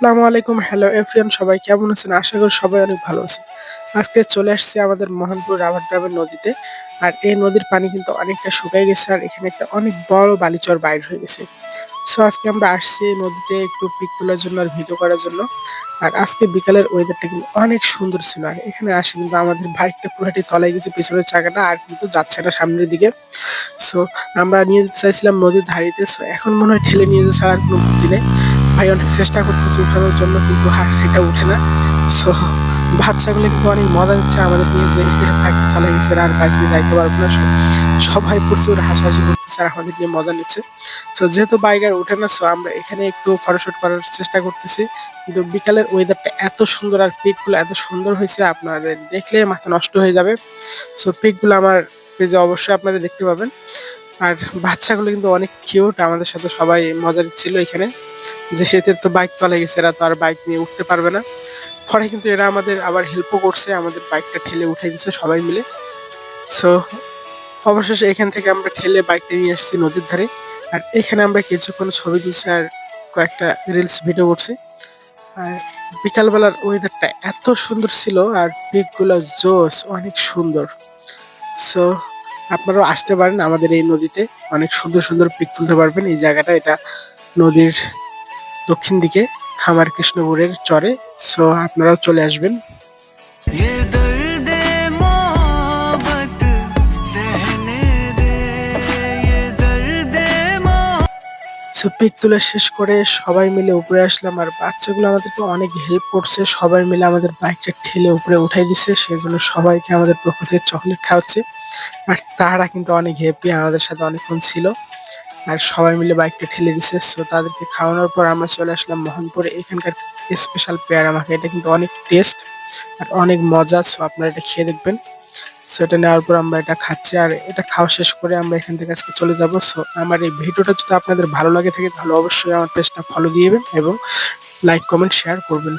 আসসালামু আলাইকুম। Hello everyone, সবাই কেমন আছেন? আশা করি সবাই অনেক ভালো আছেন। আজকে চলে আসছি আমাদের মোহনপুর রাবার ড্যামের নদীতে। আর এই নদীর পানি কিন্তু অনেকটা শুকায় গেছে আর এখানে একটা অনেক বড় বালিচর বাইর হয়ে গেছে। সো আজকে আমরা আসছি এই নদীতে একটু পিক তোলার জন্য আর ভিডিও করার জন্য। আর আজকে বিকালের ওয়েদারটা কিন্তু অনেক সুন্দর ছিল। আর এখানে আসে কিন্তু আমাদের বাইকটা পুরাটি তলায় গেছে, পেছনের চাকাটা আর কিন্তু যাচ্ছে না সামনের দিকে। সো আমরা নিয়ে যেতে চাইছিলাম নদীর ধারেতে। সো এখন মনে হয় ঠেলে নিয়ে যাওয়া ছাড়া আর কোনো বুদ্ধি নেই। ভাই অনেক চেষ্টা করতেছে উঠানোর জন্য কিন্তু আর এটা উঠে না। সো বাচ্চাগুলো কিন্তু অনেক মজা নিচ্ছে আমাদের নিয়ে যে বাইক চালাই গেছে আর বাইক নিয়ে যাইতে পারবো না। সবাই প্রচুর হাসাহাসি করতেছে আর আমাদের নিয়ে মজা নিচ্ছে। সো যেহেতু বাইক আর উঠে না, সো আমরা এখানে একটু ফটোশুট করার চেষ্টা করতেছি। কিন্তু বিকালের ওয়েদারটা এত সুন্দর আর পিক গুলো এত সুন্দর হয়েছে, আপনাদের দেখলে মাথা নষ্ট হয়ে যাবে। সো পিক গুলো আমার পেজে অবশ্যই আপনারা দেখতে পাবেন। আর বাচ্চাগুলো কিন্তু অনেক কিউট, আমাদের সাথে সবাই মজা নিচ্ছিল এখানে। যে এদের তো বাইক তলায় গেছে, এরা তো আর বাইক নিয়ে উঠতে পারবে না। পরে কিন্তু এরা আমাদের আবার হেল্পও করছে, আমাদের বাইকটা ঠেলে উঠাই দিছে সবাই মিলে। সো অবশেষে এখান থেকে আমরা ঠেলে বাইকটা নিয়ে আসছি নদীর ধারে। আর এখানে আমরা কিছুক্ষণ ছবি তুলছি আর কয়েকটা রিলস ভিডিও করছি। আর বিকালবেলার ওয়েদারটা এত সুন্দর ছিল আর পিক গুলো জোস অনেক সুন্দর। সো আপনারাও আসতে পারেন আমাদের এই নদীতে, অনেক সুন্দর সুন্দর পিক তুলতে পারবেন। এই জায়গাটা এটা নদীর দক্ষিণ দিকে খামার কৃষ্ণপুরের চরে। সো আপনারাও চলে আসবেন। ये दर्द मोहब्बत सहने दे ये दर्द সো পিক তোলা শেষ করে সবাই মিলে উপরে আসলাম আর বাচ্চাগুলো আমাদেরকে অনেক হেল্প করছে, সবাই মিলে আমাদের বাইকটা ঠেলে উপরে উঠাই দিছে। সেজন্য সবাইকে আমাদের পক্ষ থেকে চকলেট খাওয়াচ্ছে। আর তারা কিন্তু অনেক হ্যাপি, আমাদের সাথে অনেকক্ষণ ছিল। আর সবাই মিলে বাইকটা ঠেলে দিছে। সো তাদেরকে খাওয়ানোর পর আমরা চলে আসলাম মোহনপুরে। এখানকার স্পেশাল পেয়ারা মাখা, এটা কিন্তু অনেক টেস্ট আর অনেক মজা। সো আপনারা এটা খেয়ে দেখবেন। সো এটা নেওয়ার পর আমরা এটা খাচ্ছি আর এটা খাওয়া শেষ করে আমরা এখান থেকে আজকে চলে যাব। সো আমার এই ভিডিওটা যদি আপনাদের ভালো লাগে থাকে তাহলে অবশ্যই আমার পেজটা ফলো দিবেন এবং লাইক, কমেন্ট, শেয়ার করবেন।